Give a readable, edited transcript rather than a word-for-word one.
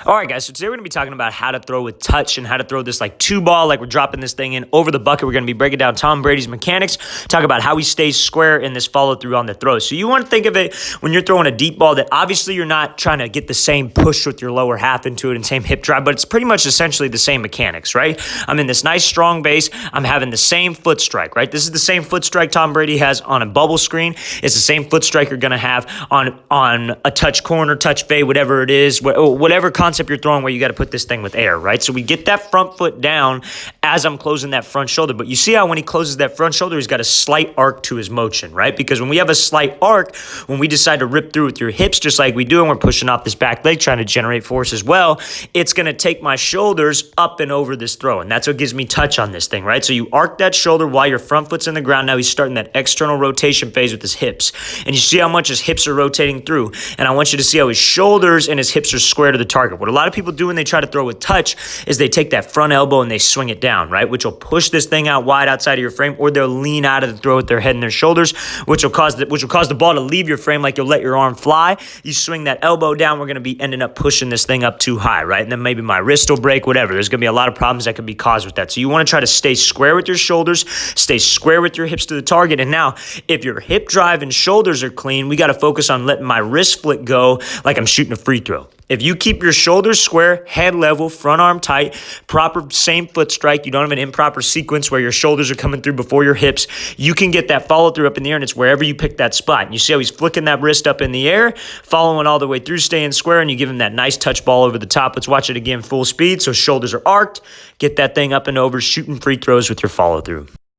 All right, guys, so today we're going to be talking about how to throw with touch and how to throw this like two ball, like we're dropping this thing in over the bucket. We're going to be breaking down Tom Brady's mechanics, talk about how he stays square in this follow through on the throw. So you want to think of it when you're throwing a deep ball that obviously you're not trying to get the same push with your lower half into it and same hip drive, but it's pretty much essentially the same mechanics, right? I'm in this nice strong base. I'm having the same foot strike, right? This is the same foot strike Tom Brady has on a bubble screen. It's the same foot strike you're going to have on a touch corner, touch fade, whatever it is, whatever concept you're throwing where you got to put this thing with air, right? So we get that front foot down as I'm closing that front shoulder. But you see how when he closes that front shoulder, he's got a slight arc to his motion, right? Because when we have a slight arc, when we decide to rip through with your hips, just like we do, and we're pushing off this back leg, trying to generate force as well, it's going to take my shoulders up and over this throw. And that's what gives me touch on this thing, right? So you arc that shoulder while your front foot's in the ground. Now he's starting that external rotation phase with his hips. And you see how much his hips are rotating through. And I want you to see how his shoulders and his hips are square to the target. What a lot of people do when they try to throw with touch is they take that front elbow and they swing it down, right? Which will push this thing out wide outside of your frame, or they'll lean out of the throw with their head and their shoulders, which will cause the ball to leave your frame like you'll let your arm fly. You swing that elbow down, we're going to be ending up pushing this thing up too high, right? And then maybe my wrist will break, whatever. There's going to be a lot of problems that could be caused with that. So you want to try to stay square with your shoulders, stay square with your hips to the target. And now, if your hip drive and shoulders are clean, we got to focus on letting my wrist flick go like I'm shooting a free throw. If you keep your shoulders square, head level, front arm tight, proper same foot strike, you don't have an improper sequence where your shoulders are coming through before your hips, you can get that follow through up in the air, and it's wherever you pick that spot. And you see how he's flicking that wrist up in the air, following all the way through, staying square, and you give him that nice touch ball over the top. Let's watch it again full speed. So shoulders are arced, get that thing up and over, shooting free throws with your follow through.